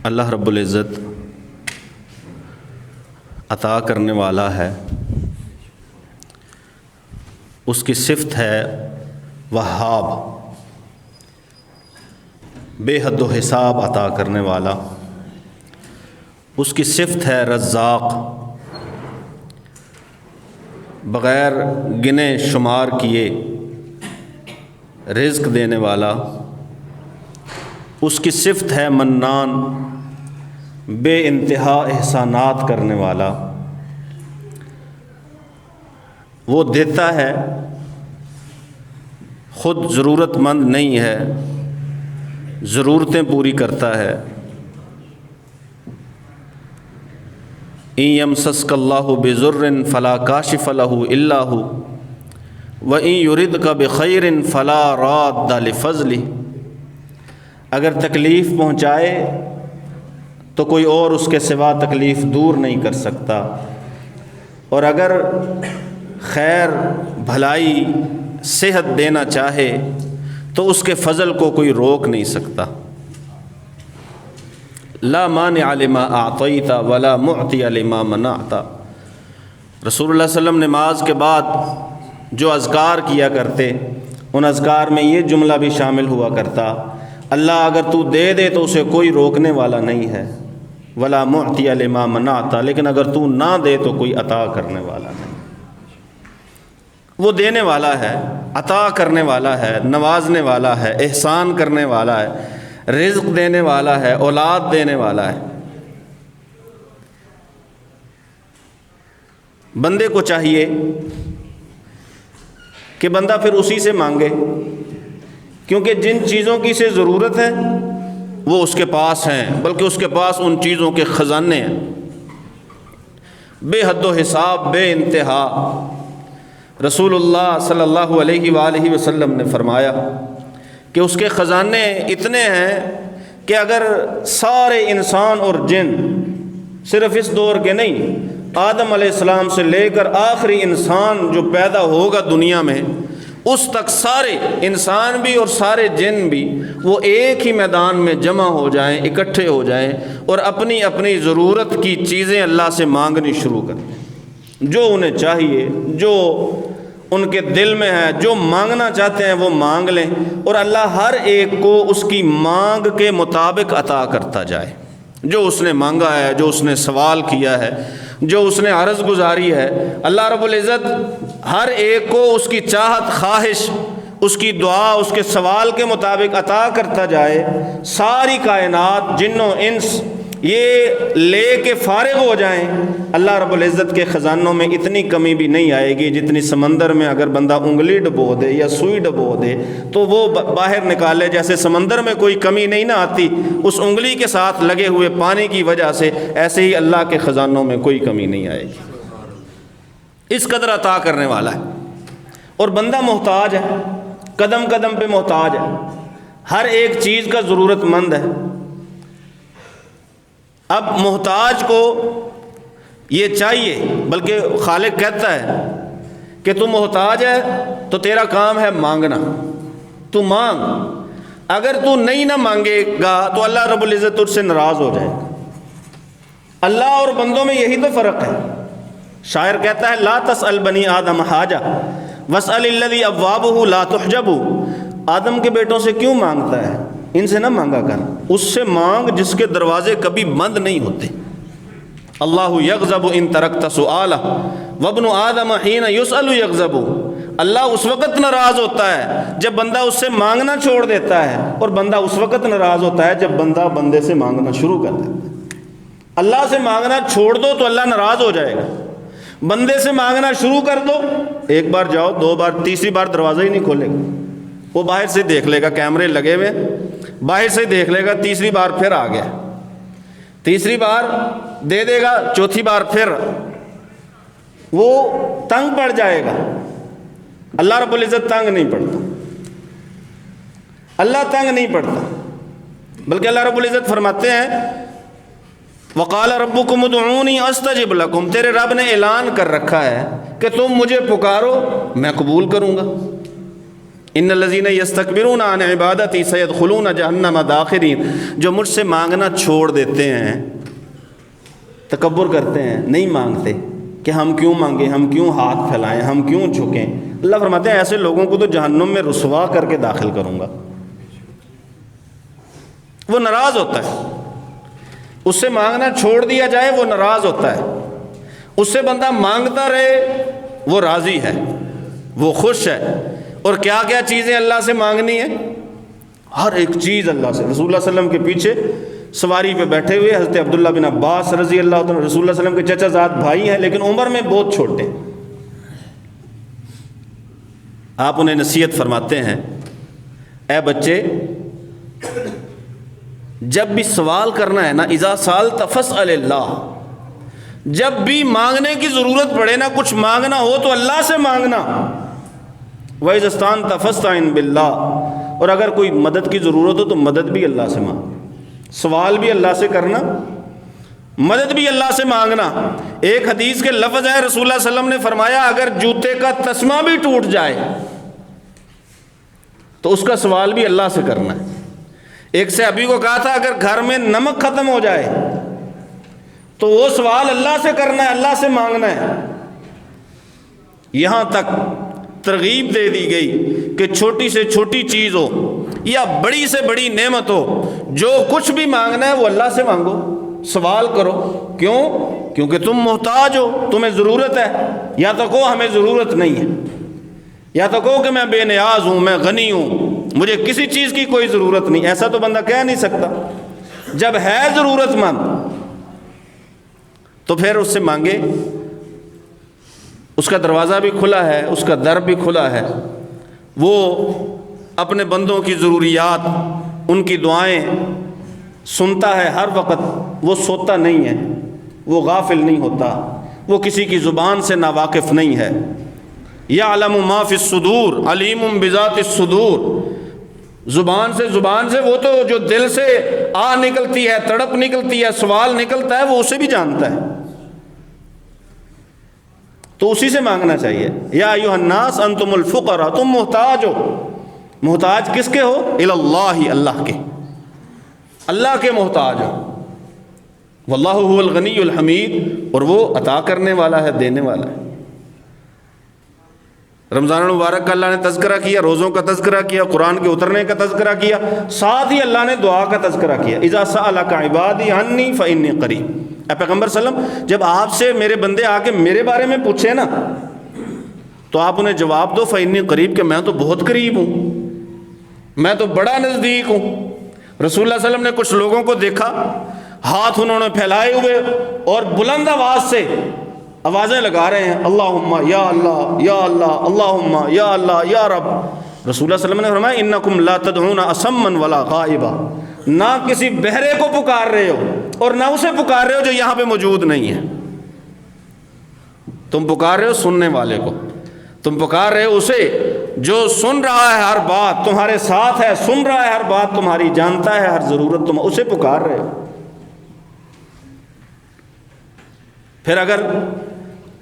اللہ رب العزت عطا کرنے والا ہے، اس کی صفت ہے وہاب، بے حد و حساب عطا کرنے والا۔ اس کی صفت ہے رزاق، بغیر گنے شمار کیے رزق دینے والا۔ اس کی صفت ہے منان، بے انتہا احسانات کرنے والا۔ وہ دیتا ہے، خود ضرورت مند نہیں ہے، ضرورتیں پوری کرتا ہے۔ ان یمسسک اللہ بضر فلا کاشف لہ الا ہو وان یردک بخیر فلا راد لفضلہ۔ اگر تکلیف پہنچائے تو کوئی اور اس کے سوا تکلیف دور نہیں کر سکتا، اور اگر خیر بھلائی صحت دینا چاہے تو اس کے فضل کو کوئی روک نہیں سکتا۔ لا مانع لما اعطیت ولا معطی لما منعت۔ رسول اللہ صلی اللہ علیہ وسلم نماز کے بعد جو اذکار کیا کرتے، ان اذکار میں یہ جملہ بھی شامل ہوا کرتا، اللہ اگر تو دے دے تو اسے کوئی روکنے والا نہیں ہے، ولا معطی لما منعت، لیکن اگر تو نہ دے تو کوئی عطا کرنے والا نہیں۔ وہ دینے والا ہے، عطا کرنے والا ہے، نوازنے والا ہے، احسان کرنے والا ہے، رزق دینے والا ہے، اولاد دینے والا ہے۔ بندے کو چاہیے کہ بندہ پھر اسی سے مانگے، کیونکہ جن چیزوں کی اسے ضرورت ہے وہ اس کے پاس ہیں، بلکہ اس کے پاس ان چیزوں کے خزانے ہیں، بے حد و حساب، بے انتہا۔ رسول اللہ صلی اللہ علیہ وآلہ وسلم نے فرمایا کہ اس کے خزانے اتنے ہیں کہ اگر سارے انسان اور جن، صرف اس دور کے نہیں، آدم علیہ السلام سے لے کر آخری انسان جو پیدا ہوگا دنیا میں، اس تک سارے انسان بھی اور سارے جن بھی وہ ایک ہی میدان میں جمع ہو جائیں، اکٹھے ہو جائیں اور اپنی اپنی ضرورت کی چیزیں اللہ سے مانگنی شروع کر دیں، جو انہیں چاہیے، جو ان کے دل میں ہے، جو مانگنا چاہتے ہیں وہ مانگ لیں، اور اللہ ہر ایک کو اس کی مانگ کے مطابق عطا کرتا جائے۔ جو اس نے مانگا ہے، جو اس نے سوال کیا ہے، جو اس نے عرض گزاری ہے، اللہ رب العزت ہر ایک کو اس کی چاہت، خواہش، اس کی دعا، اس کے سوال کے مطابق عطا کرتا جائے۔ ساری کائنات، جن و انس یہ لے کے فارغ ہو جائیں، اللہ رب العزت کے خزانوں میں اتنی کمی بھی نہیں آئے گی جتنی سمندر میں اگر بندہ انگلی ڈبو دے یا سوئی ڈبو دے تو وہ باہر نکالے، جیسے سمندر میں کوئی کمی نہیں نہ آتی اس انگلی کے ساتھ لگے ہوئے پانی کی وجہ سے، ایسے ہی اللہ کے خزانوں میں کوئی کمی نہیں آئے گی۔ اس قدر عطا کرنے والا ہے، اور بندہ محتاج ہے، قدم قدم پہ محتاج ہے، ہر ایک چیز کا ضرورت مند ہے۔ اب محتاج کو یہ چاہیے، بلکہ خالق کہتا ہے کہ تو محتاج ہے تو تیرا کام ہے مانگنا، تو مانگ۔ اگر تو نہیں نہ مانگے گا تو اللہ رب العزت تجھ سے ناراض ہو جائے گا۔ اللہ اور بندوں میں یہی تو فرق ہے۔ شاعر کہتا ہے لا تسأل بنی آدم حاجہ واسأل الذی ابوابہ لا تحجب۔ آدم کے بیٹوں سے کیوں مانگتا ہے؟ ان سے نہ مانگا کر، اس سے مانگ جس کے دروازے کبھی بند نہیں ہوتے۔ اللہ یغضب ان ترکت سؤالہ وابن آدم حین یسأل یغضب۔ اللہ اس وقت ناراض ہوتا ہے جب بندہ اس سے مانگنا چھوڑ دیتا ہے، اور بندہ اس وقت ناراض ہوتا ہے جب بندہ بندے سے مانگنا شروع کر دیتا ہے۔ اللہ سے مانگنا چھوڑ دو تو اللہ ناراض ہو جائے گا، بندے سے مانگنا شروع کر دو، ایک بار جاؤ، دو بار، تیسری بار دروازہ ہی نہیں کھولے گا، وہ باہر سے دیکھ لے گا، کیمرے لگے ہوئے، باہر سے دیکھ لے گا، تیسری بار پھر آ گیا، تیسری بار دے دے گا، چوتھی بار پھر وہ تنگ پڑ جائے گا۔ اللہ رب العزت تنگ نہیں پڑتا، اللہ تنگ نہیں پڑتا، بلکہ اللہ رب العزت فرماتے ہیں وقال ربکم ادعونی استجب لکم، تیرے رب نے اعلان کر رکھا ہے کہ تم مجھے پکارو میں قبول کروں گا۔ ان الذین یستکبرون عن عبادتی سیدخلون جہنم داخرین، جو مجھ سے مانگنا چھوڑ دیتے ہیں، تکبر کرتے ہیں، نہیں مانگتے کہ ہم کیوں مانگیں، ہم کیوں ہاتھ پھیلائیں، ہم کیوں جھکیں، اللہ فرماتے ہیں ایسے لوگوں کو تو جہنم میں رسوا کر کے داخل کروں گا۔ وہ ناراض ہوتا ہے، اس سے مانگنا چھوڑ دیا جائے وہ ناراض ہوتا ہے، اس سے بندہ مانگتا رہے وہ راضی ہے، وہ خوش ہے۔ اور کیا کیا چیزیں اللہ سے مانگنی ہے؟ ہر ایک چیز اللہ سے۔ رسول اللہ صلی اللہ علیہ وسلم کے پیچھے سواری پہ بیٹھے ہوئے حضرت عبداللہ بن عباس رضی اللہ عنہ، رسول اللہ صلی اللہ علیہ وسلم کے چچا زاد بھائی ہیں لیکن عمر میں بہت چھوٹے، آپ انہیں نصیحت فرماتے ہیں، اے بچے جب بھی سوال کرنا ہے نا، اذا سالت فاسأل اللہ، جب بھی مانگنے کی ضرورت پڑے نا، کچھ مانگنا ہو تو اللہ سے مانگنا۔ وَإِذَا اسْتَعَنْتَ فَاسْتَعِنْ بِاللَّهِ، اور اگر کوئی مدد کی ضرورت ہو تو مدد بھی اللہ سے مانگ، سوال بھی اللہ سے کرنا، مدد بھی اللہ سے مانگنا۔ ایک حدیث کے لفظ ہے، رسول اللہ صلی اللہ علیہ وسلم نے فرمایا اگر جوتے کا تسمہ بھی ٹوٹ جائے تو اس کا سوال بھی اللہ سے کرنا ہے۔ ایک صحابی کو کہا تھا اگر گھر میں نمک ختم ہو جائے تو وہ سوال اللہ سے کرنا ہے، اللہ سے مانگنا ہے۔ یہاں تک ترغیب دے دی گئی کہ چھوٹی سے چھوٹی چیز ہو یا بڑی سے بڑی نعمت ہو، جو کچھ بھی مانگنا ہے وہ اللہ سے مانگو، سوال کرو۔ کیوں؟ کیونکہ تم محتاج ہو، تمہیں ضرورت ہے۔ یا تو کہو ہمیں ضرورت نہیں ہے، یا تو کہو کہ میں بے نیاز ہوں، میں غنی ہوں، مجھے کسی چیز کی کوئی ضرورت نہیں۔ ایسا تو بندہ کہہ نہیں سکتا۔ جب ہے ضرورت مند تو پھر اس سے مانگے، اس کا دروازہ بھی کھلا ہے، اس کا در بھی کھلا ہے، وہ اپنے بندوں کی ضروریات، ان کی دعائیں سنتا ہے ہر وقت، وہ سوتا نہیں ہے، وہ غافل نہیں ہوتا، وہ کسی کی زبان سے ناواقف نہیں ہے۔ یعلم ما فی الصدور علیم بذات الصدور، زبان سے وہ تو جو دل سے آ نکلتی ہے، تڑپ نکلتی ہے، سوال نکلتا ہے، وہ اسے بھی جانتا ہے، تو اسی سے مانگنا چاہیے۔ یا ایھا الناس انتم الفقراء، تم محتاج ہو۔ محتاج کس کے ہو؟ الی اللہ، اللہ کے، اللہ کے محتاج ہو۔ واللہ هو الغنی الحمید، اور وہ عطا کرنے والا ہے، دینے والا ہے۔ رمضان المبارک کا اللہ نے تذکرہ کیا، روزوں کا تذکرہ کیا، قرآن کے اترنے کا تذکرہ کیا، ساتھ ہی اللہ نے دعا کا تذکرہ کیا۔ اذا سألک عبادی عنی فإنی قریب، اے پیغمبر صلی اللہ علیہ وسلم جب آپ سے میرے بندے آ کے میرے بارے میں پوچھے نا تو آپ انہیں جواب دو فإنی قریب، کہ میں تو بہت قریب ہوں، میں تو بڑا نزدیک ہوں۔ رسول اللہ صلی اللہ علیہ وسلم نے کچھ لوگوں کو دیکھا، ہاتھ انہوں نے پھیلائے ہوئے اور بلند آواز سے آوازیں لگا رہے ہیں، اللہم یا اللہ یا اللہ، اللہم یا اللہ یا رب۔ رسول اللہ صلی اللہ علیہ وسلم نے فرمایا انکم لا تدعون اصما ولا غائبا، نہ کسی بہرے کو پکار رہے ہو اور نہ اسے پکار رہے ہو جو یہاں پہ موجود نہیں ہے، تم پکار رہے ہو سننے والے کو، تم پکار رہے ہو اسے جو سن رہا ہے، ہر بات تمہارے ساتھ ہے، سن رہا ہے ہر بات تمہاری، جانتا ہے ہر ضرورت تم اسے پکار رہے ہو۔ پھر اگر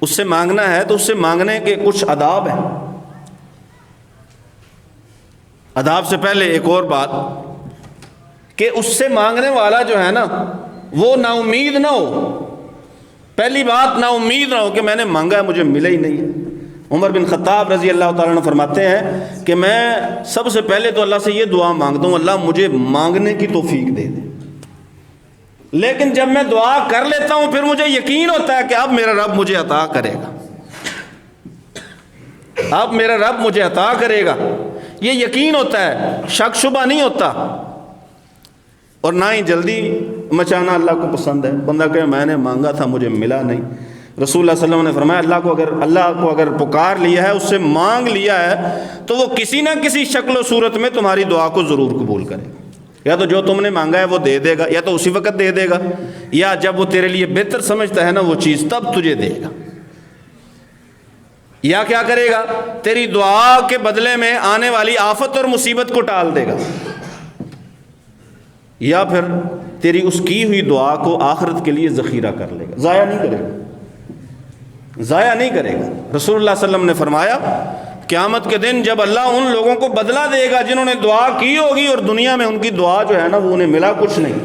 اس سے مانگنا ہے تو اس سے مانگنے کے کچھ آداب ہیں۔ آداب سے پہلے ایک اور بات کہ اس سے مانگنے والا جو ہے نا وہ نا امید نہ ہو۔ پہلی بات نا امید نہ ہو کہ میں نے مانگا ہے مجھے ملا ہی نہیں ہے۔ عمر بن خطاب رضی اللہ تعالیٰ عنہ فرماتے ہیں کہ میں سب سے پہلے تو اللہ سے یہ دعا مانگتا ہوں اللہ مجھے مانگنے کی توفیق دے دے، لیکن جب میں دعا کر لیتا ہوں پھر مجھے یقین ہوتا ہے کہ اب میرا رب مجھے عطا کرے گا، اب میرا رب مجھے عطا کرے گا، یہ یقین ہوتا ہے، شک شبہ نہیں ہوتا۔ اور نہ ہی جلدی مچانا اللہ کو پسند ہے، بندہ کہے میں نے مانگا تھا مجھے ملا نہیں۔ رسول اللہ صلی اللہ علیہ وسلم نے فرمایا اللہ کو اگر پکار لیا ہے، اس سے مانگ لیا ہے تو وہ کسی نہ کسی شکل و صورت میں تمہاری دعا کو ضرور قبول کرے گا۔ یا تو جو تم نے مانگا ہے وہ دے دے گا، یا تو اسی وقت دے دے گا، یا جب وہ تیرے لیے بہتر سمجھتا ہے نا وہ چیز تب تجھے دے گا۔ یا کیا کرے گا؟ تیری دعا کے بدلے میں آنے والی آفت اور مصیبت کو ٹال دے گا، یا پھر تیری اس کی ہوئی دعا کو آخرت کے لیے ذخیرہ کر لے گا، ضائع نہیں کرے گا، ضائع نہیں کرے گا۔ رسول اللہ صلی اللہ علیہ وسلم نے فرمایا قیامت کے دن جب اللہ ان لوگوں کو بدلہ دے گا جنہوں نے دعا کی ہوگی اور دنیا میں ان کی دعا جو ہے نا وہ انہیں ملا کچھ نہیں،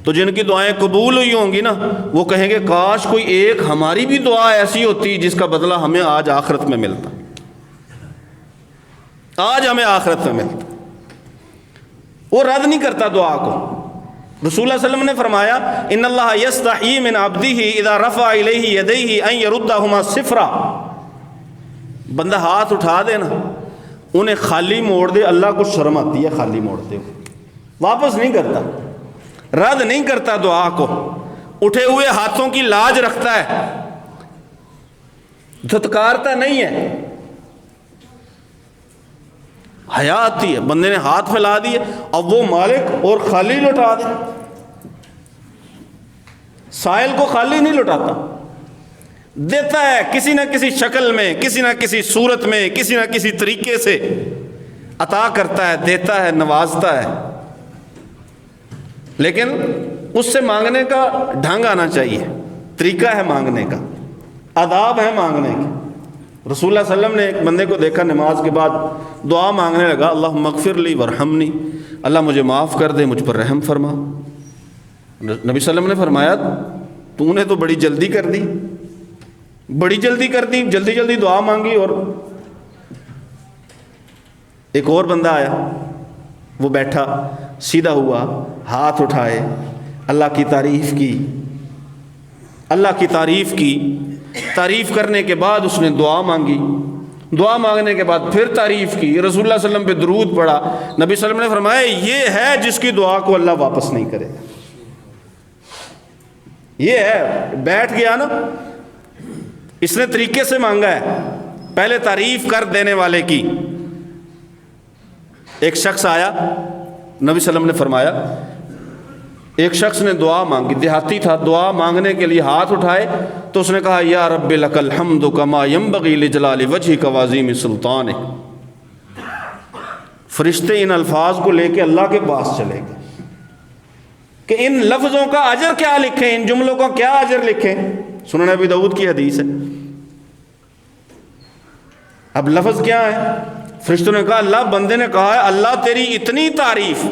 تو جن کی دعائیں قبول ہوئی ہوں گی نا وہ کہیں گے کاش کوئی ایک ہماری بھی دعا ایسی ہوتی جس کا بدلہ ہمیں آج آخرت میں ملتا، آج ہمیں آخرت میں ملتا۔ وہ رد نہیں کرتا دعا کو۔ رسول اللہ صلی اللہ علیہ وسلم نے فرمایا ان اللہ یستحیی من عبدہ اذا رفع الیہ یدیہ ان یردہما صفرا، بندہ ہاتھ اٹھا دے نا انہیں خالی موڑ دے، اللہ کو شرم آتی ہے خالی موڑتے ہو، واپس نہیں کرتا، رد نہیں کرتا دعا کو، اٹھے ہوئے ہاتھوں کی لاج رکھتا ہے، دھتکارتا نہیں ہے، حیا آتی ہے۔ بندے نے ہاتھ پھیلا دیے اب وہ مالک اور خالی لوٹا دے، سائل کو خالی نہیں لوٹاتا، دیتا ہے کسی نہ کسی شکل میں، کسی نہ کسی صورت میں، کسی نہ کسی طریقے سے عطا کرتا ہے، دیتا ہے، نوازتا ہے، لیکن اس سے مانگنے کا ڈھنگ آنا چاہیے، طریقہ ہے مانگنے کا، آداب ہے مانگنے کے۔ رسول اللہ صلی اللہ علیہ وسلم نے ایک بندے کو دیکھا نماز کے بعد دعا مانگنے لگا، اللہم اغفر لی ورحمنی، اللہ مجھے معاف کر دے، مجھ پر رحم فرما۔ نبی صلی اللہ علیہ وسلم نے فرمایا تو نے تو بڑی جلدی کر دی، بڑی جلدی کر دی، جلدی جلدی دعا مانگی۔ اور ایک اور بندہ آیا، وہ بیٹھا سیدھا ہوا، ہاتھ اٹھائے، اللہ کی تعریف کی، اللہ کی تعریف کی، تعریف کرنے کے بعد اس نے دعا مانگی، دعا مانگنے کے بعد پھر تعریف کی، رسول اللہ صلی اللہ علیہ وسلم پہ درود پڑھا۔ نبی صلی اللہ علیہ وسلم نے فرمایا یہ ہے جس کی دعا کو اللہ واپس نہیں کرے، یہ ہے، بیٹھ گیا نا، اس نے طریقے سے مانگا ہے، پہلے تعریف کر دینے والے کی۔ ایک شخص آیا، نبی صلی اللہ علیہ وسلم نے فرمایا ایک شخص نے دعا مانگی، دیہاتی تھا، دعا مانگنے کے لیے ہاتھ اٹھائے تو اس نے کہا یا رب لک الحمد کما ینبغی لجلال وجہک وعظیم سلطانک۔ فرشتے ان الفاظ کو لے کے اللہ کے پاس چلے گئے کہ ان لفظوں کا اجر کیا لکھیں، ان جملوں کا کیا اجر لکھیں۔ سنن ابی داؤد کی حدیث ہے۔ اب لفظ کیا ہے؟ فرشتوں نے کہا اللہ بندے نے کہا ہے اللہ تیری اتنی تعریف،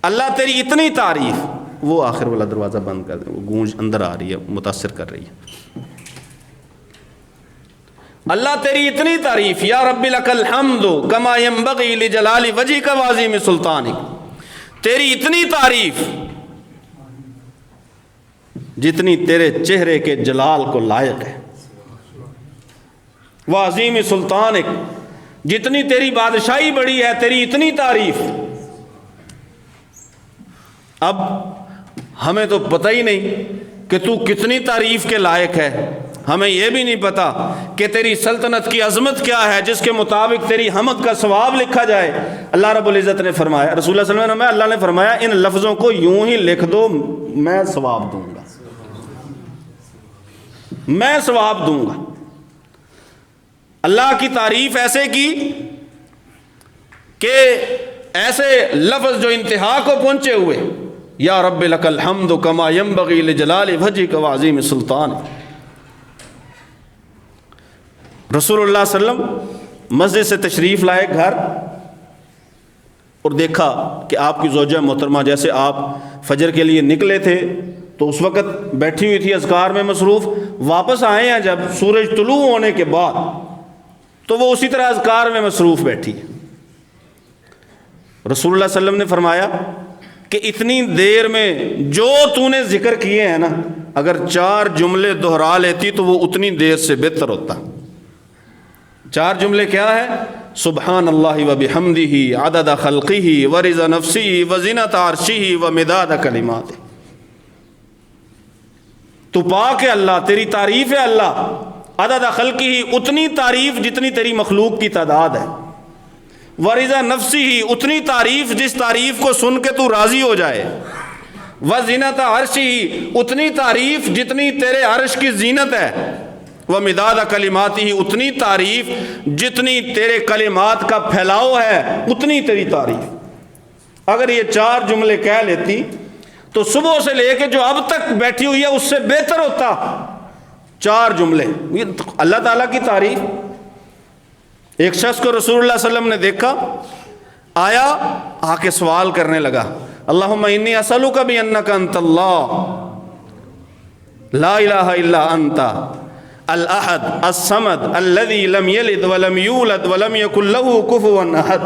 اللہ تیری اتنی تعریف۔ وہ آخر والا دروازہ بند کر دیں، وہ گونج اندر آ رہی ہے، متاثر کر رہی ہے۔ اللہ تیری اتنی تعریف، یا رب لک الحمد کما ینبغی لجلال وجہک وعظیم سلطانک، تیری اتنی تعریف جتنی تیرے چہرے کے جلال کو لائق ہے، وعظیم سلطانک، جتنی تیری بادشاہی بڑی ہے، تیری اتنی تعریف۔ اب ہمیں تو پتہ ہی نہیں کہ تو کتنی تعریف کے لائق ہے، ہمیں یہ بھی نہیں پتا کہ تیری سلطنت کی عظمت کیا ہے جس کے مطابق تیری حمد کا ثواب لکھا جائے۔ اللہ رب العزت نے فرمایا، رسول اللہ صلی اللہ علیہ وسلم، اللہ نے فرمایا ان لفظوں کو یوں ہی لکھ دو، میں ثواب دوں گا، میں ثواب دوں گا۔ اللہ کی تعریف ایسے کی کہ ایسے لفظ جو انتہا کو پہنچے ہوئے، یا رب لک الحمد کما ینبغی لجلال وجہک وعظیم سلطانک۔ رسول اللہ صلی اللہ علیہ وسلم مسجد سے تشریف لائے گھر، اور دیکھا کہ آپ کی زوجہ محترمہ جیسے آپ فجر کے لیے نکلے تھے تو اس وقت بیٹھی ہوئی تھی اذکار میں مصروف، واپس آئے ہیں جب سورج طلوع ہونے کے بعد تو وہ اسی طرح اذکار میں مصروف بیٹھی۔ رسول اللہ صلی اللہ علیہ وسلم نے فرمایا کہ اتنی دیر میں جو تو نے ذکر کیے ہیں نا، اگر 4 جملے دہرا لیتی تو وہ اتنی دیر سے بہتر ہوتا۔ 4 جملے کیا ہیں؟ سبحان اللہ و بحمدہ عدد خلقہ و رضا نفسہ و زینت عرشہ و مداد کلماتہ۔ تو پاک ہے اللہ، تیری تعریف ہے اللہ، عدد خلقہ، اتنی تعریف جتنی تیری مخلوق کی تعداد ہے، ورضا نفسی، اتنی تعریف جس تعریف کو سن کے تو راضی ہو جائے، وزینت عرشی، اتنی تعریف جتنی تیرے عرش کی زینت ہے، ومداد کلماتی، اتنی تعریف جتنی تیرے کلمات کا پھیلاؤ ہے، اتنی تیری تعریف۔ اگر یہ 4 جملے کہہ لیتی تو صبح سے لے کے جو اب تک بیٹھی ہوئی ہے اس سے بہتر ہوتا 4 جملے۔ یہ اللہ تعالیٰ کی تعریف، ایک شخص کو رسول اللہ صلی اللہ علیہ وسلم نے دیکھا، آیا، آ کے سوال کرنے لگا، اللہم انی اسألک بانک انت اللہ لا الہ الا انت الاحد الصمد الذی لم یلد ولم یولد ولم یکن لہ کفوا احد۔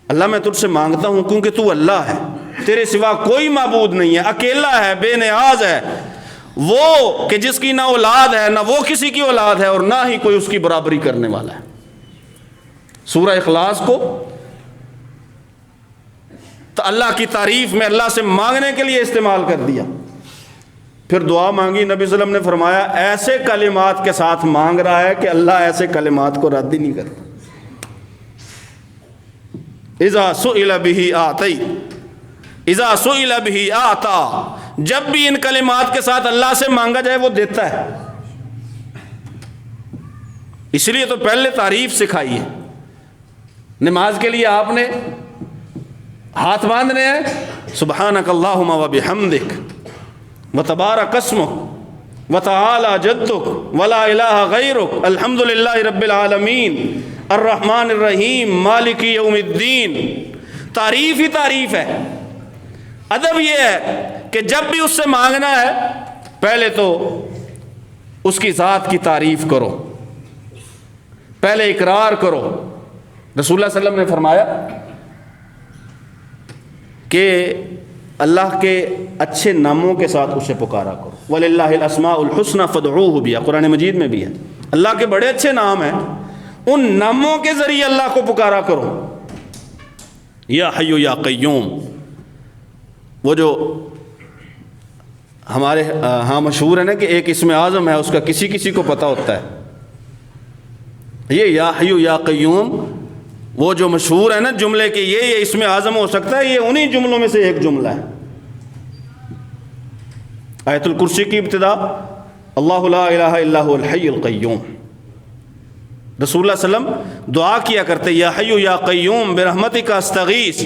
اللہ میں تجھ سے مانگتا ہوں کیونکہ تو اللہ ہے، تیرے سوا کوئی معبود نہیں ہے، اکیلا ہے، بے نیاز ہے، وہ کہ جس کی نہ اولاد ہے نہ وہ کسی کی اولاد ہے اور نہ ہی کوئی اس کی برابری کرنے والا ہے۔ سورہ اخلاص کو تو اللہ کی تعریف میں اللہ سے مانگنے کے لیے استعمال کر دیا، پھر دعا مانگی، نبی صلی اللہ علیہ وسلم نے فرمایا ایسے کلمات کے ساتھ مانگ رہا ہے کہ اللہ ایسے کلمات کو رد ہی نہیں کرتا۔ اذا سئل به آتی، اذا سئل به آتا، جب بھی ان کلمات کے ساتھ اللہ سے مانگا جائے وہ دیتا ہے۔ اس لیے تو پہلے تعریف سکھائی ہے۔ نماز کے لیے آپ نے ہاتھ باندھنے ہیں، سبحانک اللہم و بحمدک وتبارک اسمک وتعالی جدک ولا الہ غیرک الحمدللہ رب العالمین الرحمن الرحیم مالک یوم الدین۔ تعریف ہی تعریف ہے۔ ادب یہ ہے کہ جب بھی اس سے مانگنا ہے پہلے تو اس کی ذات کی تعریف کرو، پہلے اقرار کرو۔ رسول اللہ صلی اللہ علیہ وسلم نے فرمایا کہ اللہ کے اچھے ناموں کے ساتھ اسے پکارا کرو، وَلِلَّهِ الْأَسْمَاءُ الْحُسْنَى فَادْعُوهُ بِهَا، قرآن مجید میں بھی ہے۔ اللہ کے بڑے اچھے نام ہیں، ان ناموں کے ذریعے اللہ کو پکارا کرو۔ یا حی یا قیوم، وہ جو ہمارے ہاں مشہور ہے نا کہ ایک اسم اعظم ہے، اس کا کسی کسی کو پتہ ہوتا ہے۔ یہ یا حی یا قیوم وہ جو مشہور ہے نا جملے کے، یہ اسم اعظم ہو سکتا ہے، یہ انہی جملوں میں سے ایک جملہ ہے۔ آیت الکرسی کی ابتدا اللہ لا الہ الا هو الحی القیوم۔ رسول اللہ صلی اللہ علیہ وسلم دعا کیا کرتے یا حی یا قیوم برحمتک استغیث،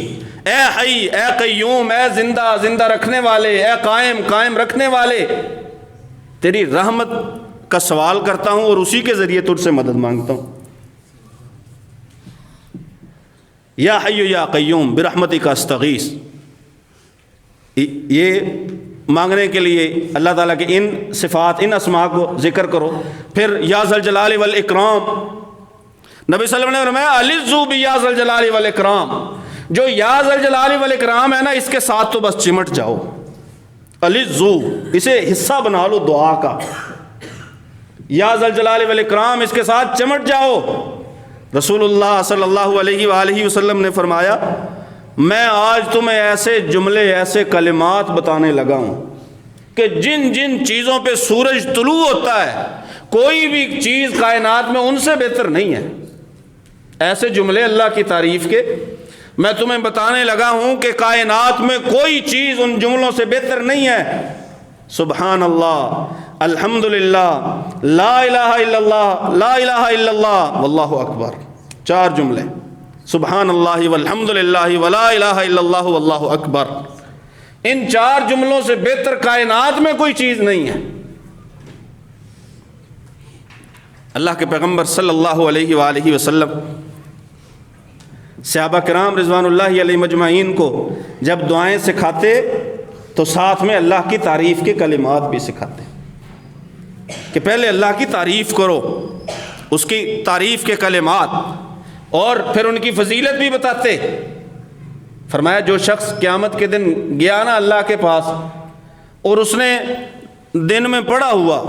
اے حی، اے قیوم، اے زندہ زندہ رکھنے والے، اے قائم قائم رکھنے والے، تیری رحمت کا سوال کرتا ہوں اور اسی کے ذریعے تجھ سے مدد مانگتا ہوں۔ یا حی یا قیوم برحمتک استغیث، یہ مانگنے کے لیے اللہ تعالیٰ کے ان صفات، ان اسماء کو ذکر کرو۔ پھر یا ذا الجلال والاکرام، نبی صلی اللہ علیہ وسلم نے فرمایا الذو بیا ذا الجلال والاکرام، جو یا ذا الجلال والاکرام ہے نا اس کے ساتھ تو بس چمٹ جاؤ، الذو، اسے حصہ بنا لو دعا کا، یا ذا الجلال والاکرام اس کے ساتھ چمٹ جاؤ۔ رسول اللہ صلی اللہ علیہ وآلہ وسلم نے فرمایا میں آج تمہیں ایسے جملے، ایسے کلمات بتانے لگا ہوں کہ جن جن چیزوں پہ سورج طلوع ہوتا ہے کوئی بھی چیز کائنات میں ان سے بہتر نہیں ہے۔ ایسے جملے اللہ کی تعریف کے میں تمہیں بتانے لگا ہوں کہ کائنات میں کوئی چیز ان جملوں سے بہتر نہیں ہے۔ سبحان اللہ، الحمدللہ، لا الہ الا اللہ، لا الہ الا اللہ، واللہ اکبر، 4 جملے، سبحان اللہ والحمدللہ ولا الہ الا اللہ واللہ اکبر۔ ان 4 جملوں سے بہتر کائنات میں کوئی چیز نہیں ہے۔ اللہ کے پیغمبر صلی اللہ علیہ وآلہ وسلم صحابہ کرام رضوان اللہ علیہ مجمعین کو جب دعائیں سکھاتے تو ساتھ میں اللہ کی تعریف کے کلمات بھی سکھاتے کہ پہلے اللہ کی تعریف کرو، اس کی تعریف کے کلمات، اور پھر ان کی فضیلت بھی بتاتے۔ فرمایا جو شخص قیامت کے دن گیا نا اللہ کے پاس اور اس نے دن میں پڑھا ہوا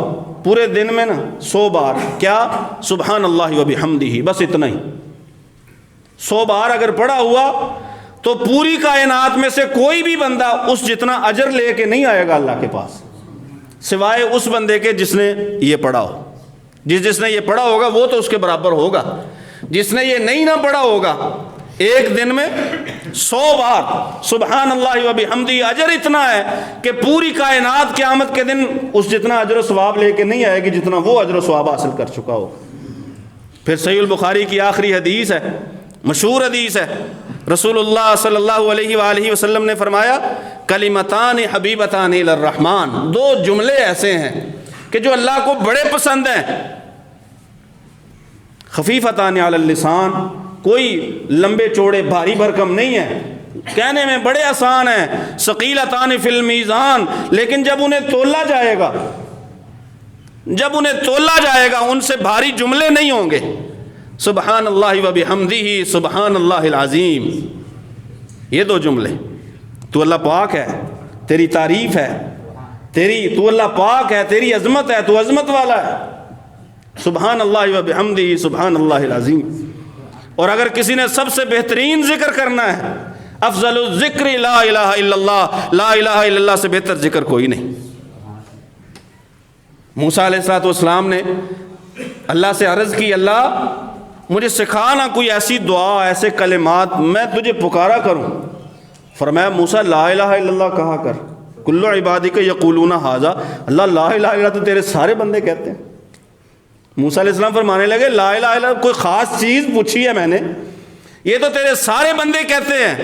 پورے دن میں نا 100 بار کیا سبحان اللہ و بحمدہ، بس اتنا ہی 100 بار اگر پڑھا ہوا تو پوری کائنات میں سے کوئی بھی بندہ اس جتنا اجر لے کے نہیں آئے گا اللہ کے پاس، سوائے اس بندے کے جس نے یہ پڑھا ہو۔ جس نے یہ پڑھا ہوگا وہ تو اس کے برابر ہوگا، جس نے یہ نہیں نہ پڑھا ہوگا ایک دن میں 100 بار سبحان اللہ و بحمدہ، اجر اتنا ہے کہ پوری کائنات قیامت کے دن اس جتنا اجر و ثواب لے کے نہیں آئے گی جتنا وہ اجر و ثواب حاصل کر چکا ہو۔ پھر صحیح البخاری کی آخری حدیث ہے، مشہور حدیث ہے، رسول اللہ صلی اللہ علیہ وآلہ وسلم نے فرمایا کلمتان حبیبتان الی الرحمن، 2 جملے ایسے ہیں کہ جو اللہ کو بڑے پسند ہیں، خفیفتان علی اللسان، کوئی لمبے چوڑے بھاری بھرکم نہیں ہے، کہنے میں بڑے آسان ہیں، ثقیلتان فی المیزان، لیکن جب انہیں تولا جائے گا، جب انہیں تولا جائے گا ان سے بھاری جملے نہیں ہوں گے۔ سبحان اللہ و بحمدہ سبحان اللہ العظیم، یہ دو جملے، تو اللہ پاک ہے، تیری تعریف ہے، تو اللہ پاک ہے، تیری عظمت ہے، تو عظمت والا ہے، سبحان اللہ و بحمدہ سبحان اللہ العظیم۔ اور اگر کسی نے سب سے بہترین ذکر کرنا ہے، افضل الذکر لا الہ الا اللہ، لا الہ الا اللہ سے بہتر ذکر کوئی نہیں۔ موسیٰ علیہ السلام نے اللہ سے عرض کی، اللہ مجھے سکھانا کوئی ایسی دعا، ایسے کلمات میں تجھے پکارا کروں۔ فرمایا موسیٰ لا الہ الا اللہ کہا کر، کل عبادک یقولون ھذا، اللہ لا الہ الا اللہ تو تیرے سارے بندے کہتے ہیں۔ موسیٰ علیہ السلام فرمانے لگے لا الہ الا اللہ کوئی خاص چیز پوچھی ہے میں نے، یہ تو تیرے سارے بندے کہتے ہیں۔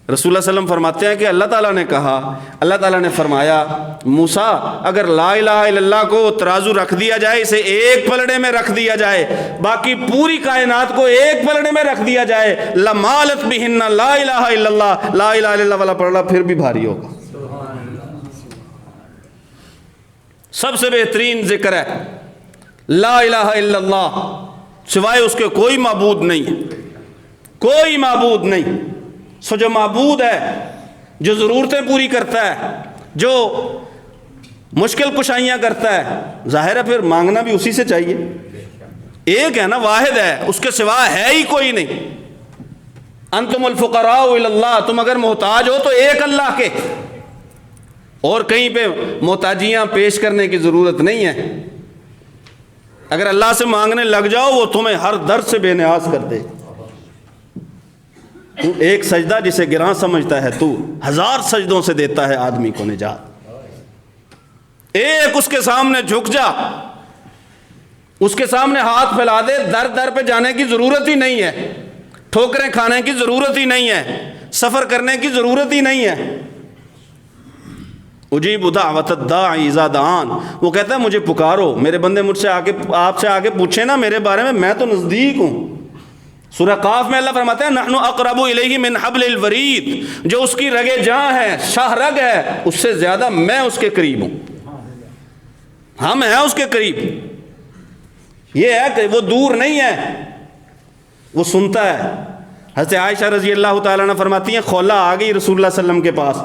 رسول اللہ صلی اللہ علیہ وسلم فرماتے ہیں کہ اللہ تعالیٰ نے کہا، اللہ تعالیٰ نے فرمایا موسیٰ اگر لا الہ الا اللہ کو ترازو رکھ دیا جائے، اسے ایک پلڑے میں رکھ دیا جائے، باقی پوری کائنات کو ایک پلڑے میں رکھ دیا جائے، لمالت بہن لا الہ الا اللہ، لا الہ الا اللہ والا پلڑا پھر بھی بھاری ہوگا۔ سب سے بہترین ذکر ہے لا الہ الا اللہ، سوائے اس کے کوئی معبود نہیں ہے، کوئی معبود نہیں۔ سو جو معبود ہے، جو ضرورتیں پوری کرتا ہے، جو مشکل کشائیاں کرتا ہے، ظاہر ہے پھر مانگنا بھی اسی سے چاہیے۔ ایک ہے نا، واحد ہے، اس کے سوا ہے ہی کوئی نہیں۔ انتم الفقراء الی اللہ، تم اگر محتاج ہو تو ایک اللہ کے، اور کہیں پہ محتاجیاں پیش کرنے کی ضرورت نہیں ہے۔ اگر اللہ سے مانگنے لگ جاؤ وہ تمہیں ہر درد سے بے نیاز کر دے۔ تو ایک سجدہ جسے گراں سمجھتا ہے، تو ہزار سجدوں سے دیتا ہے آدمی کو نجات۔ ایک اس کے سامنے جھک جا، اس کے سامنے ہاتھ پھیلا دے، در در پہ جانے کی ضرورت ہی نہیں ہے، ٹھوکریں کھانے کی ضرورت ہی نہیں ہے، سفر کرنے کی ضرورت ہی نہیں ہے۔ اجیب دعوت الداعی اذا دعان، وہ کہتا ہے مجھے پکارو، میرے بندے مجھ سے آگے، آپ سے آگے پوچھیں نا میرے بارے میں تو نزدیک ہوں۔ سورہ قاف میں اللہ فرماتا ہے نحن اقرب الیہ من حبل الورید، جو اس کی رگ جاں ہے، شاہ رگ ہے، اس سے زیادہ میں اس کے قریب ہوں، ہم ہیں اس کے قریب۔ یہ ہے کہ وہ دور نہیں ہے، وہ سنتا ہے۔ حضرت عائشہ رضی اللہ تعالیٰ عنہ فرماتی ہیں خولہ آ گئی رسول اللہ صلی اللہ علیہ وسلم کے پاس،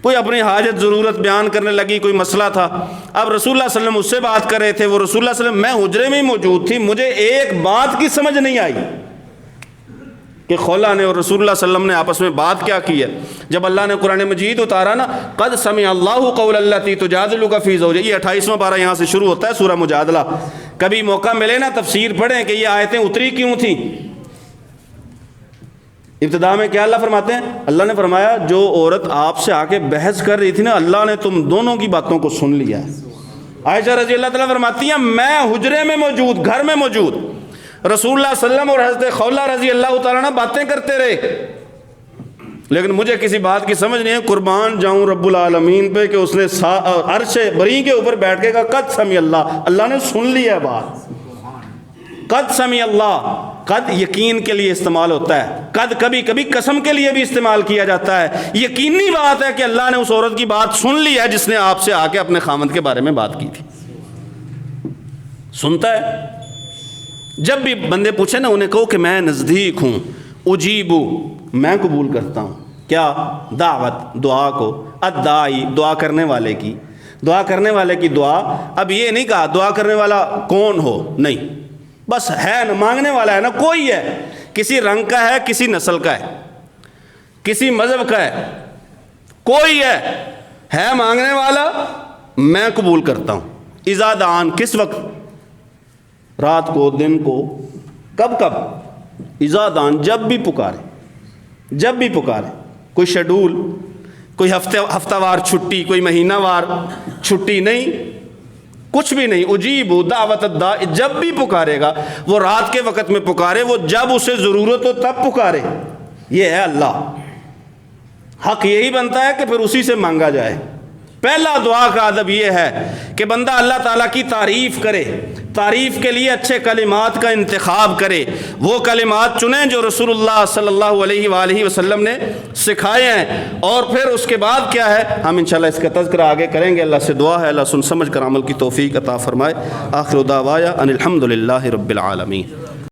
کوئی اپنی حاجت ضرورت بیان کرنے لگی، کوئی مسئلہ تھا، اب رسول اللہ صلی اللہ علیہ وسلم اس سے بات کر رہے تھے، وہ رسول اللہ صلی اللہ علیہ وسلم، میں حجرے میں ہی موجود تھی، مجھے ایک بات کی سمجھ نہیں آئی کہ خولہ نے اور رسول اللہ صلی اللہ علیہ وسلم نے آپس میں بات کیا کی ہے۔ جب اللہ نے قرآن مجید اتارا نا، قد سمع اللہ قول التی تجادلک فی زوجہا، یہ 28واں پارہ یہاں سے شروع ہوتا ہے سورہ مجادلہ۔ کبھی موقع ملے نا تفسیر پڑھیں کہ یہ آیتیں اتری کیوں تھیں۔ ابتدا میں کیا اللہ فرماتے ہیں؟ اللہ نے فرمایا جو عورت آپ سے آ کے بحث کر رہی تھی نا، اللہ نے تم دونوں کی باتوں کو سن لیا ہے۔ عائشہ رضی اللہ تعالیٰ فرماتی ہیں میں حجرے میں موجود، گھر میں موجود، رسول اللہ صلی اللہ علیہ وسلم اور حضرت خولہ رضی اللہ تعالیٰ عنہ باتیں کرتے رہے، لیکن مجھے کسی بات کی سمجھ نہیں ہے، قربان جاؤں رب العالمین پہ کہ اس نے عرش بری کے اوپر بیٹھ کے کہا قد سمع اللہ، اللہ نے سن لیا بات۔ قد سمع اللہ، قد یقین کے لیے استعمال ہوتا ہے، قد کبھی کبھی قسم کے لیے بھی استعمال کیا جاتا ہے۔ یقینی بات ہے کہ اللہ نے اس عورت کی بات سن لی ہے جس نے آپ سے آ کے اپنے خامند کے بارے میں بات کی تھی۔ سنتا ہے۔ جب بھی بندے پوچھیں نا انہیں کہو کہ میں نزدیک ہوں، اجیبو میں قبول کرتا ہوں، کیا دعوت دعا کو، الداعی دعا کرنے والے کی، دعا کرنے والے کی دعا۔ اب یہ نہیں کہا دعا کرنے والا کون ہو، نہیں، بس ہے نا، مانگنے والا ہے نا، کوئی ہے، کسی رنگ کا ہے، کسی نسل کا ہے، کسی مذہب کا ہے، کوئی ہے مانگنے والا، میں قبول کرتا ہوں۔ اذا دعان، کس وقت؟ رات کو، دن کو، کب کب؟ اذا دعان، جب بھی پکارے، جب بھی پکارے، کوئی شیڈول، کوئی ہفتہ وار چھٹی، کوئی مہینہ وار چھٹی نہیں، کچھ بھی نہیں۔ اجیب دعوت الداع، جب بھی پکارے گا، وہ رات کے وقت میں پکارے، وہ جب اسے ضرورت ہو تب پکارے، یہ ہے اللہ۔ حق یہی بنتا ہے کہ پھر اسی سے مانگا جائے۔ پہلا دعا کا ادب یہ ہے کہ بندہ اللہ تعالیٰ کی تعریف کرے، تعریف کے لیے اچھے کلمات کا انتخاب کرے، وہ کلمات چنیں جو رسول اللہ صلی اللہ علیہ وآلہ وسلم نے سکھائے ہیں، اور پھر اس کے بعد کیا ہے، ہم انشاءاللہ اس کا تذکرہ آگے کریں گے۔ اللہ سے دعا ہے اللہ سن سمجھ کر عمل کی توفیق عطا فرمائے۔ آخر دعوایا ان الحمد للہ رب العالمین۔